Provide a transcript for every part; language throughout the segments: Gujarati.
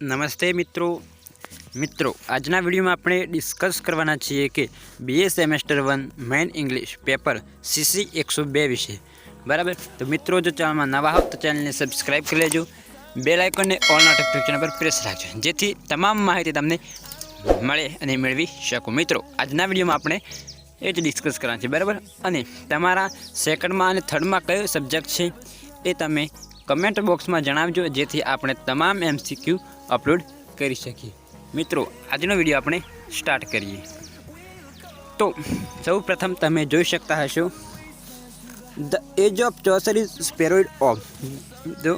નમસ્તે મિત્રો આજના વિડીયોમાં આપણે ડિસ્કસ કરવાના છીએ કે BA semester 1 main English paper CC 102 વિશે બરાબર। તો મિત્રો જો ચેનલમાં નવા હો તો ચેનલને સબસ્ક્રાઇબ કરી લેજો, બેલ આઇકોનને ઓલ નોટિફિકેશન પર પ્રેસ રાખજો જેથી તમામ માહિતી તમને મળે અને મેળવી શકો। મિત્રો આજના વિડીયોમાં આપણે એ જ ડિસ્કસ કરવાના છે બરાબર। અને તમારા સેકન્ડમાં અને થર્ડમાં કયો સબ્જેક્ટ છે એ તમે કમેન્ટ બોક્સમાં જણાવજો જેથી આપણે તમામ MCQ अपलोड कर सकी। मित्रों आजनो विडियो अपने स्टार्ट करिए। तो सौ प्रथम तमे जोई शकता हशो the age of Chaucer is spheroid of. तो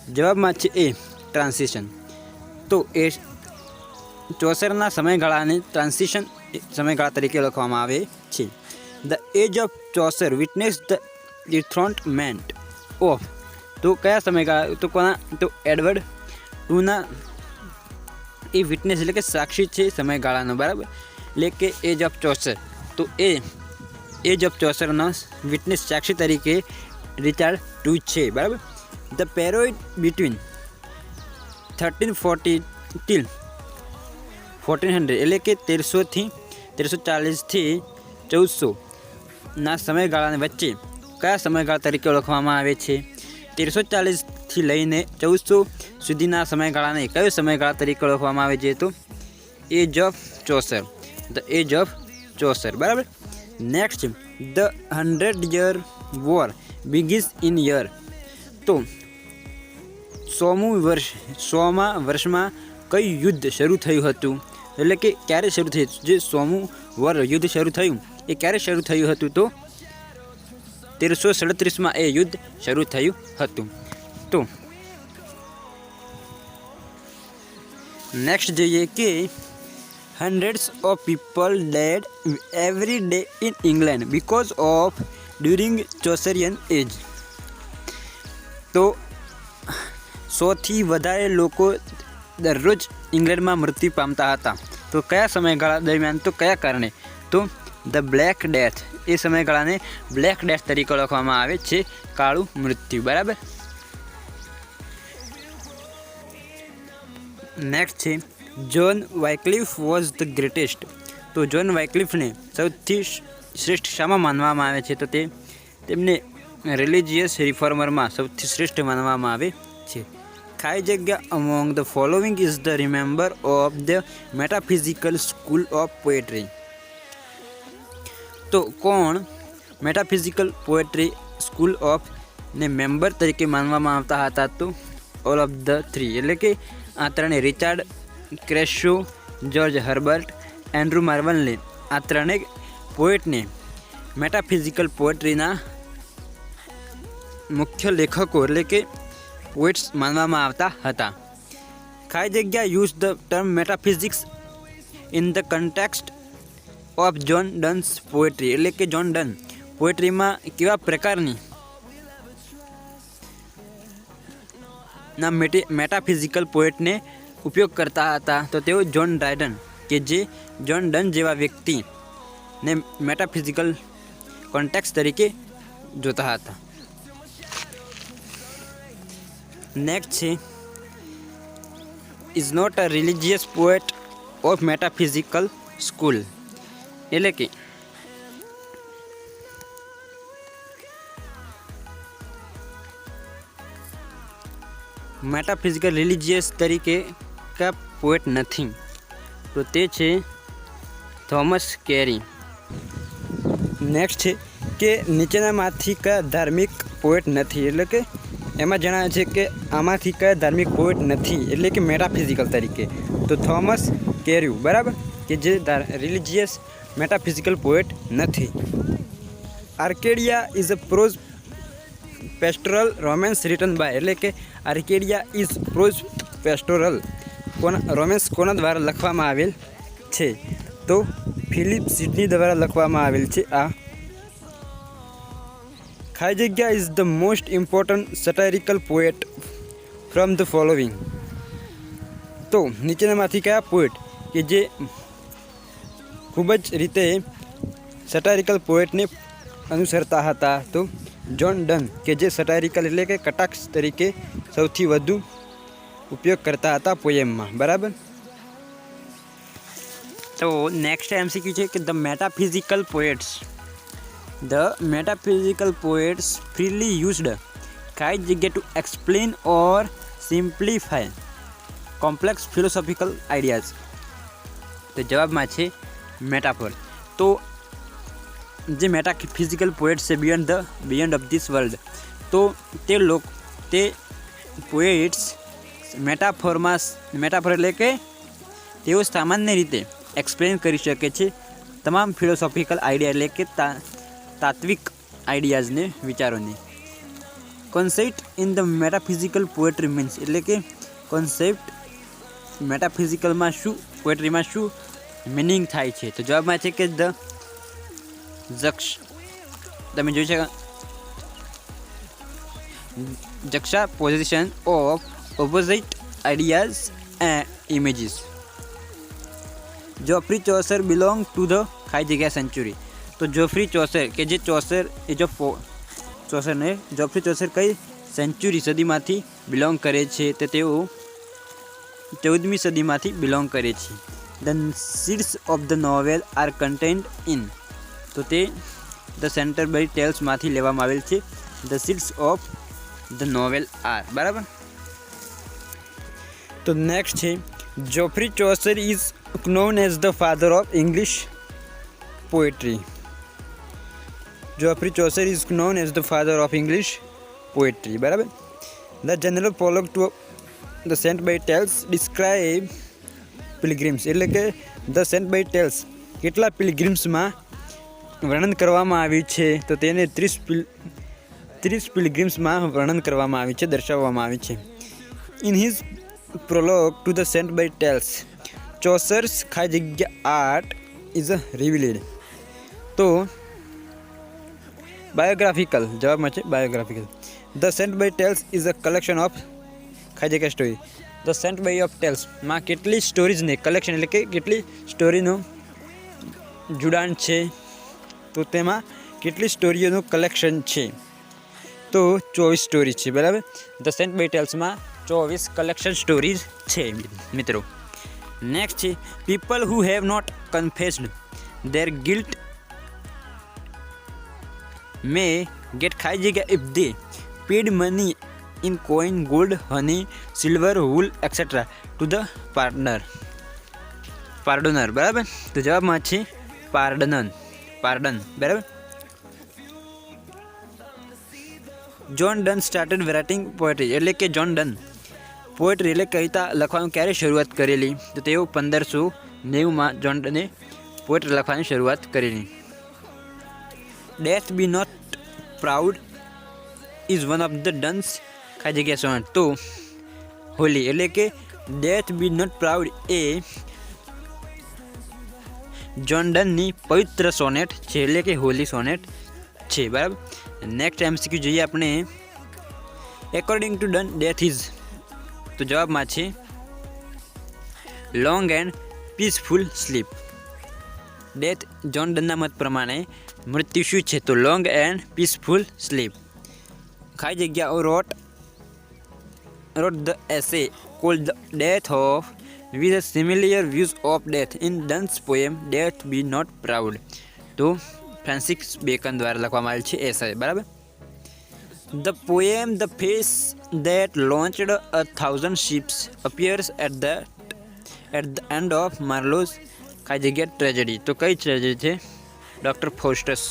जवाब में ए ट्रांसिशन। तो ए चौसरना समयगाळाने ट्रांसिशन समयगाळा तरीके लखवामां आवे छे। The age of Chaucer witness the dethronement of. तो कया समयगाळा? तो कोना? तो एडवर्ड टूना ए विटनेस એટલે કે સાક્ષી છે સમયગાળાનો બરાબર, એટલે કે એજ ઓફ ચોસર। તો એ એજ ઓફ ચોસરનો વિટનેસ સાક્ષી તરીકે રિચાર્ડ ટુ છે બરાબર। ધ પેરોઇડ બિટવીન 1340 ટીલ 1400 એટલે કે 1300 થી 1340 થી 1400 ના સમયગાળાને વચ્ચે કયા સમયગાળા તરીકે ઓળખવામાં આવે છે? 1340 થી લઈને 1400 સુધીના સમયગાળાને કયો સમયગાળા તરીકે ઓળખવામાં આવે છે? તો age of Chaucer, the age of Chaucer બરાબર। Next the 100 war begins in year. તો 100મા વર્ષમાં કયું યુદ્ધ શરૂ થયું હતું? એટલે કે ક્યારે શરૂ થયું? જે 100મું યુદ્ધ શરૂ થયું એ ક્યારે શરૂ થયું હતું? તો 1337માં એ યુદ્ધ શરૂ થયું હતું। તો नेक्स्ट જોઈએ કે hundreds of people died every day in England because of during Chaucerian age। તો 100 થી વધારે લોકો દરરોજ ઇંગ્લેન્ડમાં મૃત્યુ પામતા હતા। તો કયા સમયગાળા દરમિયાન? તો કયા કારણે? તો ધ બ્લેક ડેથ, એ સમયગાળાને બ્લેક ડેથ તરીકે ઓળખવામાં આવે છે, કાળું મૃત્યુ બરાબર। नेक्स्ट है John Wycliffe was the greatest. तो जॉन वाइक्लिफ ने सौथी श्रेष्ठ शामा मानवामां आवे छे? तो तेमने रिलीजियस रिफॉर्मर में सौथी श्रेष्ठ मानवामां आवे छे। खाई जग्या among the following is the remember of the metaphysical school of poetry. तो कौन मेटाफिजिकल पोएट्री स्कूल ऑफ ने मेम्बर तरीके मानवामां आवता हता? तो ऑल ऑफ द थ्री एटले के आ त्रणेय Richard Crashaw, George Herbert, Andrew मार्वलने आ त्रणेय पोएट ने मेटाफिजिकल पोएट्रीना मुख्य लेखकों एटले के पोएट्स मानवामां आवता हता। खाई जग्या use the term metaphysics in the context of John Donne's poetry. एटले के जॉन डन पोएट्री में केवा प्रकारनी ना मेटाफिजिकल पोएट ने उपयोग करता था? तो तेओ जॉन ड्रायडन के जे जॉन डन जेवा व्यक्ति ने मेटाफिजिकल कॉन्टेक्स्ट तरीके जोता था। नेक्स्ट है is not a religious poet of metaphysical school. एटले के मेटाफिजिकल रिलीजियस तरीके का पोएट नहीं। तो ते छे थॉमस कैरी। नेक्स्ट है कि नीचेनामांथी कया धार्मिक पोएट नहीं? एटले के एमां जणावे छे कि आमांथी कया धार्मिक पोएट नहीं एटले कि मेटाफिजिकल तरीके। तो थॉमस कैरी बराबर कि जे रिलीजियस मेटाफिजिकल पोएट नहीं। Arcadia is a prose pastoral romance written by. एटले के Arcadia is prose pastoral romance कोना द्वारा लखवामां आवेल छे? तो फिलिप सिडनी द्वारा लखवामां आवेल छे। आ खाई जग्या is the most important satirical poet from the following. तो नीचेनामांथी कया पोएट के जे खूब ज रीते सटायरिकल पोएट ने अनुसरता हता? तो जॉन डन के जे सटायरिकल एटले के कटाक्ष तरीके सौथी वधु ઉપયોગ કરતા હતા પોએમમાં, બરાબર. તો નેક્સ્ટ MCQ છે કે the metaphysical poets freely used કઈ જગ્યા ટુ એક્સપ્લેન ઓર સિમ્પ્લિફાય કોમ્પ્લેક્સ ફિલોસોફિકલ આઈડિયાઝ. તો જવાબમાં છે મેટાફોર. તો જે મેટાફિઝિકલ પોએટ્સ છે બિયોન્ડ ઓફ ધીસ વર્લ્ડ, તો તે પોએટ્સ મેટાફોર એટલે કે તેઓ સામાન્ય રીતે એક્સપ્લેન કરી શકે છે તમામ ફિલોસોફિકલ આઈડિયા એટલે કે તાત્વિક આઈડિયાઝને, વિચારોને. Concept in the metaphysical poetry means એટલે કે કોન્સેપ્ટ મેટાફિઝિકલમાં પોએટ્રીમાં શું મિનિંગ થાય છે. તો જવાબમાં છે કે તમે જોઈ શકો juxtaposition of opposite ideas and images. Geoffrey Chaucer belong to the ખાઈ જગ્યા સેન્ચુરી. તો જોફ્રી ચોસર કે જે જોફ્રી ચોસર કઈ સેન્ચુરી સદીમાંથી બિલોંગ કરે છે, તો તેઓ 14મી સદીમાંથી બિલોંગ કરે છે. The seeds of the novel are contained in. તો તે ધ સેન્ટરબરી ટેલ્સમાંથી લેવામાં આવેલ છે. The seeds of the novel are, બરાબર. તો નેક્સ્ટ છે Geoffrey Chaucer is known as the father of English poetry. Geoffrey Chaucer is known as the father of English poetry, બરાબર. The general prologue to the Saint by Tales describe pilgrims એટલે કે the Saint by Tales કેટલા પિલગ્રીમ્સમાં વર્ણન કરવામાં આવ્યું છે, તો તેને 30 પિલગ્રીમ્સમાં વર્ણન કરવામાં આવ્યું છે, દર્શાવવામાં આવ્યું છે. In his prologue to the Saint by Tales, Chaucer's ખાઈ જગ્યા આર્ટ ઇઝ રિવીલ્ડ. તો બાયોગ્રાફિકલ, જવાબમાં છે biographical. The Canterbury Tales is a collection of ખાઈ જગ્યા story. The Canterbury of ટેલ્સમાં કેટલી સ્ટોરીઝને કલેક્શન એટલે કે કેટલી સ્ટોરીનું જોડાણ છે, તો તેમાં કેટલી સ્ટોરીઓનું કલેક્શન છે, તો 24 સ્ટોરી છે, બરાબર. ધ સેન્ટ બાય ટેલ્સમાં 24 કલેક્શન સ્ટોરીઝ છે, મિત્રો. નેક્સ્ટ છે people who have not confessed their guilt may get ખાઈ જગ્યા if they paid money in coin, gold, honey, silver, wool etcetera to the pardoner, બરાબર. તો જવાબમાં છે પાર્ડન, બરાબર. John Donne started writing poetry એટલે કે જોન ડન પોએટ્રી એટલે કવિતા લખવાનું ક્યારે શરૂઆત કરેલી, તો તેઓ 1590માં જોન ડને પોએટ્રી લખવાની શરૂઆત કરેલી. Death be not proud is one of the Donne's ખાઈ જગ્યા સોનેટ. તો હોલી એટલે કે ડેથ બી નોટ પ્રાઉડ એ જોન ડનની પવિત્ર સોનેટ છે એટલે કે હોલી સોનેટ છે, બરાબર. નેક્સ્ટ MCQ જોઈએ આપણે. According to Donne death is. તો જવાબમાં છે long and peaceful sleep. Death John ડનના મત પ્રમાણે મૃત્યુ શું છે, તો લોંગ એન્ડ પીસફુલ સ્લીપ. ખાઈ જગ્યા wrote the essay called the death of with a similar views of death in Donne's poem Death Be Not Proud. તો ફ્રાન્સિસ બેકન દ્વારા લખવામાં આવેલ છે એસે, બરાબર. The poem The Face That Launched 1,000 Ships appears at the end of Marlowe's ખાઈ જગ્યા ટ્રેજેડી. તો કઈ ટ્રેજેડી છે, doctor ફોસ્ટસ.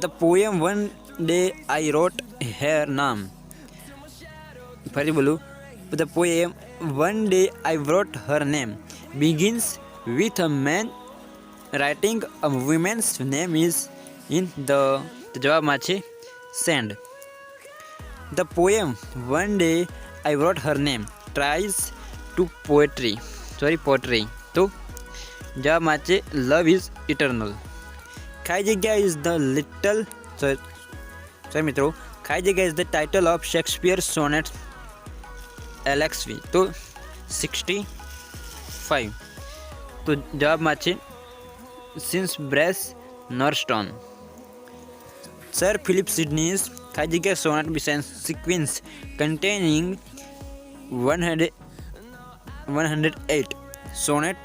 The poem One Day I Wrote Her Name. ફરી બોલું. The poem One Day I Wrote Her Name begins with a man writing a woman's name is in the જવાબમાં છે sand. The poem One Day I Wrote Her Name tries to poetry. તો જવાબમાં છે love is eternal. ખાઈ જગ્યા is the little મિત્રો ખાઈ જગ્યા is the title of Shakespeare's sonnet LXV. તો 65. તો જવાબમાં છે સિન્સ બ્રેસ નોર્સ્ટોન. સર ફિલિપ સિડનીઝ ખાલી જગ્યા સોનેટ બેઝ sequence containing 108 sonnet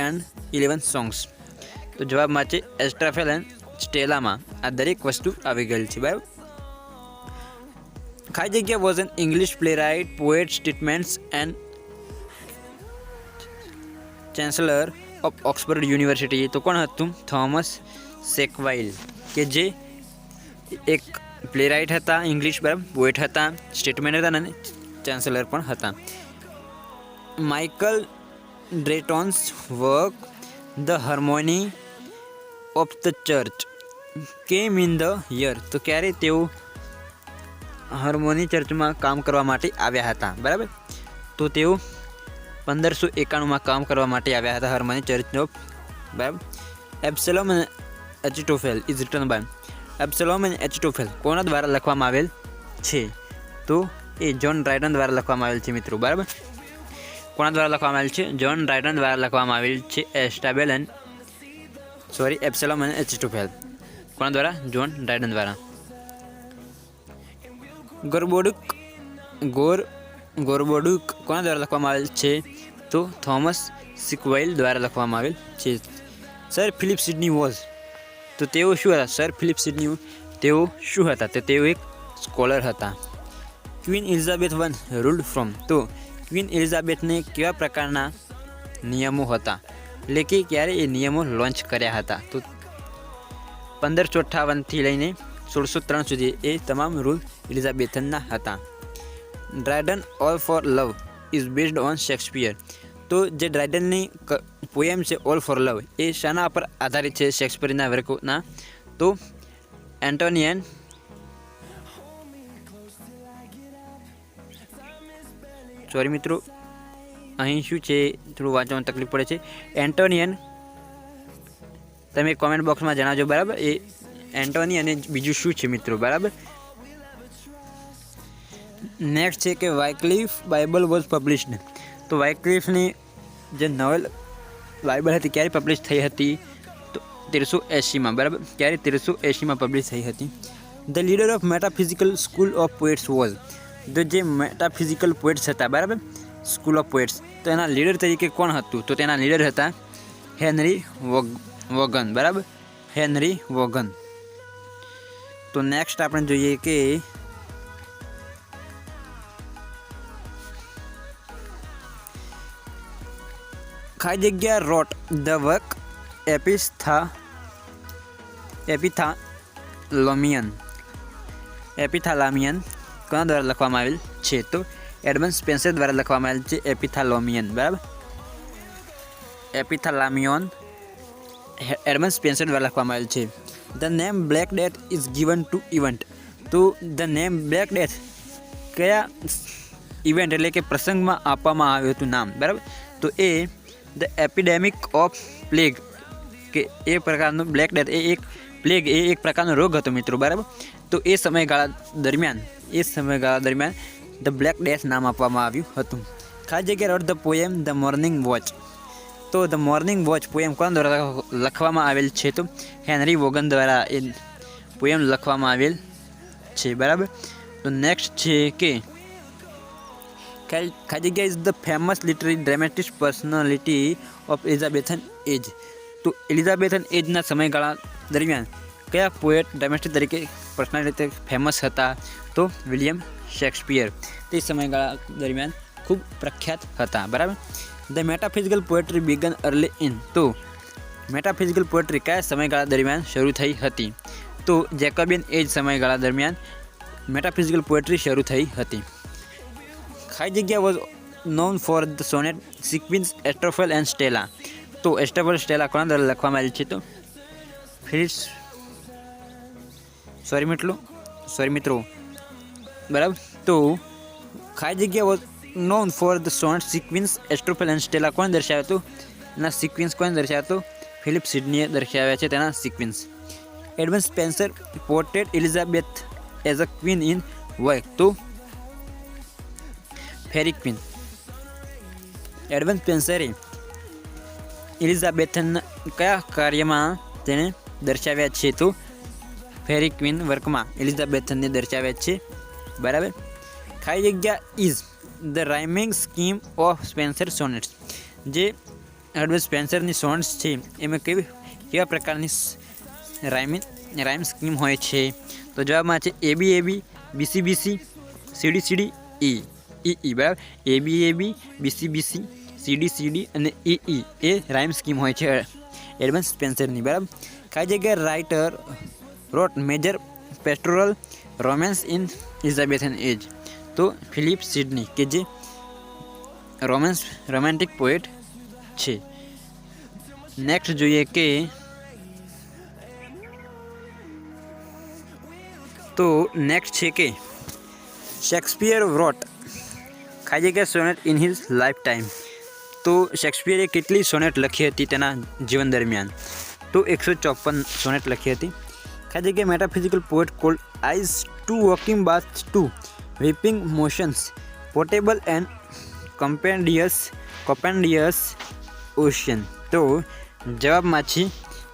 and 11 songs. તો જવાબમાં છે એસ્ટ્રાફેલ એન્ડ સ્ટેલામાં આ દરેક વસ્તુ આવી ગયેલ છે. બરાબર. ખાલી જગ્યા was an English playwright poet statements and chancellor of Oxford University. તો કોણ હતું? થોમસ સેકવાઇલ, કે જે એક પ્લે રાઇટ હતા ઇંગ્લિશ, બરાબર, પોએટ હતા, સ્ટેટમેન્ટ હતા અને ચાન્સલર પણ હતા. Michael Drayton's work the Harmony of the Church came in the year. તો ક્યારે તેઓ હાર્મોની ચર્ચમાં કામ કરવા માટે આવ્યા હતા. બરાબર. તો તેઓ 1591માં કામ કરવા માટે આવ્યા હતા હાર્મોની ચર્ચ ઓફ. બરાબર. એબ્સેલોમ અને એચિટોફેલ ઇઝ રિટન બાય. એબ્સેલોમ અને એચિટોફેલ કોના દ્વારા લખવામાં આવેલ છે? તો એ જ્હોન ડ્રાયડન દ્વારા લખવામાં આવેલ છે મિત્રો. બરાબર. કોના દ્વારા લખવામાં આવેલ છે? જ્હોન ડ્રાયડન દ્વારા લખવામાં આવેલ છે. એબ્સેલોમ અને એચિટોફેલ કોના દ્વારા? જ્હોન ડ્રાયડન દ્વારા. ગોરબોડુક કોના દ્વારા લખવામાં આવેલ છે? તો થોમસ સિકવાઇલ દ્વારા લખવામાં આવેલ છે. Sir Philip Sydney was. તો તેઓ શું હતા? સર ફિલિપ સિડની તેઓ શું હતા? તો તેઓ એક સ્કોલર હતા. Queen Elizabeth one ruled from. તો ક્વીન એલિઝાબેથને કેવા પ્રકારના નિયમો હતા, એટલે કે ક્યારે એ નિયમો લોન્ચ કર્યા હતા? તો 1558થી લઈને 1603 સુધી એ તમામ રૂલ એલિઝાબેથનના હતા. Dryden All for Love is based on Shakespeare. તો જે ડ્રાયડનની પોએમ છે ઓલ ફોર લવ એ શાના પર આધારિત છે? શેક્સપિયરના વર્કોના. તો એન્ટોનિયન સોરી મિત્રો, અહીં શું છે થોડું વાંચવામાં તકલીફ પડે છે. એન્ટોનિયન તમે કોમેન્ટ બોક્સમાં જણાવજો. બરાબર. એ એન્ટોની અને બીજું શું છે મિત્રો? બરાબર. નેક્સ્ટ છે કે વાયક્લિફ બાઇબલ વોઝ પબ્લિશ્ડ. તો વાયક્લિફની જે નોવેલ બાઇબલ હતી ક્યારે પબ્લિશ થઈ હતી? તો 1380માં. બરાબર. ક્યારે? 1380માં પબ્લિશ થઈ હતી. The leader of metaphysical school of poets was. તો જે મેટાફિઝિકલ પોએટ્સ હતા, બરાબર, સ્કૂલ ઓફ પોએટ્સ, તો એના લીડર તરીકે કોણ હતું? તો તેના લીડર હતા હેનરી વોગન. બરાબર. હેનરી વોગન. તો નેક્સ્ટ આપણે જોઈએ કે ખાલી જગ્યા રોટ ધ વર્ક એપિથાલામિયન કોના દ્વારા લખવામાં આવેલ છે? તો એડમન્ડ સ્પેન્સર દ્વારા લખવામાં આવેલ છે. એપિથાલોમિયન. બરાબર. એપિથાલામિયોન એડમન્ડ સ્પેન્સર દ્વારા લખવામાં આવેલ છે. The name black death is given to event. તો ધ નેમ બ્લેક ડેથ કયા ઇવેન્ટ એટલે કે પ્રસંગમાં આપવામાં આવ્યું હતું નામ? બરાબર. તો એ ધ એપિડેમિક ઓફ પ્લેગ, કે એ પ્રકારનું બ્લેક ડેથ એ એક પ્લેગ એ એક પ્રકારનો રોગ હતો મિત્રો. બરાબર. તો એ સમયગાળા દરમિયાન ધ બ્લેક ડેથ નામ આપવામાં આવ્યું હતું. ખાલી જગ્યા wrote the poem the Morning Watch. તો ધ મોર્નિંગ વોચ પોએમ કોના દ્વારા લખવામાં આવેલ છે? તો હેનરી વોગન દ્વારા એ પોએમ લખવામાં આવેલ છે. બરાબર. તો નેક્સ્ટ છે કે ખાલી જગ્યા is the famous literary dramatic personality of Elizabethan age. તો એલિઝાબેથન એજના સમયગાળા દરમિયાન કયા પોએટ ડ્રામેટિક તરીકે પર્સનાલિટી ફેમસ હતા? તો વિલિયમ શેક્સપિયર તે સમયગાળા દરમિયાન ખૂબ પ્રખ્યાત હતા. બરાબર. The metaphysical poetry began early in. તો મેટાફિઝિકલ પોએટ્રી કયા સમયગાળા દરમિયાન શરૂ થઈ હતી? તો જેકોબિયન એજ સમયગાળા દરમિયાન મેટાફિઝિકલ પોએટ્રી શરૂ થઈ હતી. ખાલી જગ્યા was known for the sonnet sequence Astrophel and Stella. તો એસ્ટ્રોફેલ સ્ટેલા કોના દ્વારા લખવામાં આવેલ છે? તો સોરી મિત્રો. બરાબર. તો ખાલી જગ્યા was known for the sonnet sequence Astrophel and Stella કોણ દર્શાવ્યો હતો? એના સિક્વિન્સ કોણ દર્શાવ્યો હતો? ફિલિપ સિડનીએ દર્શાવ્યા છે તેના સિક્વિન્સ. Edmund Spenser portrait Elizabeth as a queen in work. તો ફેરી ક્વીન. એડમન્ડ સ્પેન્સરે એલિઝાબેથન કયા કાર્યમાં તેને દર્શાવ્યા છે? તો ફેરી ક્વીન વર્કમાં એલિઝાબેથનને દર્શાવે છે, બરાબર. ખાલી જગ્યા is the rhyming scheme of Spenser sonnets. જે હર્બર્ટ સ્પેન્સરની સોનેટ્સ છે એમાં કેવા પ્રકારની રાઇમ સ્કીમ હોય છે? તો જવાબમાં છે એબી એબી, બીસી બીસી, સીડી સીડી, ઈ, બરાબર. એબી બીસી બીસી, સીડી સીડી અને ઈ એ રાઇમ સ્કીમ હોય છે હર્બર્ટ સ્પેન્સરની, બરાબર. ખાલી જગ્યા writer wrote major pastoral romance in Elizabethan age. તો ફિલિપ સિડની, કે જે રોમેન્ટિક પોએટ છે. નેક્સ્ટ જોઈએ કે તો નેક્સ્ટ છે કે શેક્સપિયર રોટ ખાલી જગ્યા sonnet in his life time. તો શેક્સપિયરે કેટલી સોનેટ લખી હતી તેના જીવન દરમિયાન? તો 154 સોનેટ લખી હતી. ખાલી જગ્યા metaphysical poet called eyes two walking baths two weeping motions portable and compendious ocean. તો જવાબમાં છે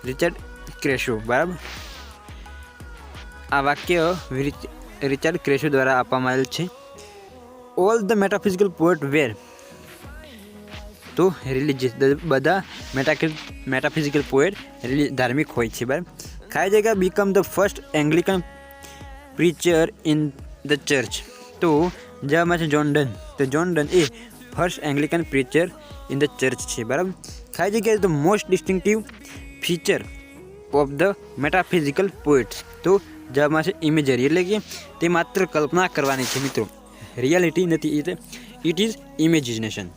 રિચર્ડ ક્રેશો, બરાબર. આ વાક્ય રિચર્ડ ક્રેશો દ્વારા આપવામાં આવેલ છે. ઓલ ધ મેટાફિઝિકલ પોએટ વેર તો રિલિજિયસ. બધા મેટાફિઝિકલ પોએટ ધાર્મિક હોય છે, બરાબર. ખાલી જગ્યા become the first Anglican preacher in the church. તો જવાબમાં છે જોન ડન. તો જોન ડન એ first Anglican preacher in the church છે, બરાબર. ખાલી જગ્યા the most distinctive feature of the metaphysical poets. તો જવાબમાં છે ઇમેજરી, એટલે કે તે માત્ર કલ્પના કરવાની છે મિત્રો, રિયાલિટી નથી. It is imagination.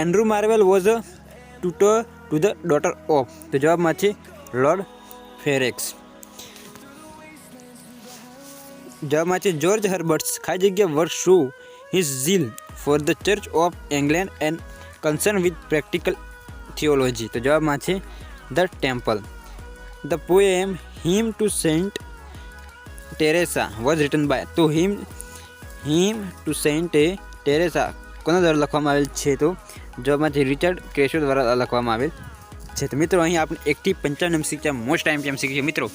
Andrew Marvel was a tutor to the daughter of. તો જવાબમાં છે લોર્ડ ફેરેક્સ. જવાબમાં છે જોર્જ હર્બર્ટ્સ. ખાલી જગ્યા word show his zeal for the Church of England and concern with practical theology. તો જવાબમાં છે the Temple. The poem hymn to Saint Teresa was written by. તો હિમ ટુ સેન્ટ ટેરેસા કોના દ્વારા લખવામાં આવેલ છે? તો જવાબમાં છે રિચર્ડ ક્રેશો દ્વારા લખવામાં આવેલ છે. તો મિત્રો અહીં આપણે 1 થી 55 શીખ્યા, મોસ્ટ ટાઈમ શીખ્યા. મિત્રો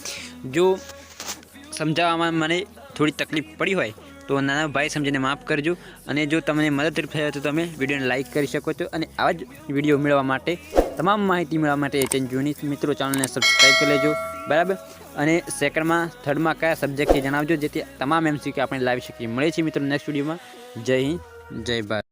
જો સમજાવવામાં મને થોડી તકલીફ પડી હોય તો નાના ભાઈ સમજીને માફ કરજો. અને જો તમને મદદરૂપ થયો તો તમે વિડીયોને લાઇક કરી શકો છો. અને આવા જ વિડીયો મેળવવા માટે, તમામ માહિતી મેળવવા માટે જૂની મિત્રો ચેનલને સબસ્ક્રાઈબ કરી લેજો, બરાબર. અને સેકન્ડમાં થર્ડમાં કયા સબ્જેક્ટ છે જણાવજો, જેથી તમામ MCQ આપણે લાવી શકીએ. મળે છે મિત્રો નેક્સ્ટ વિડીયોમાં. જય હિન્દ, જય ભારત.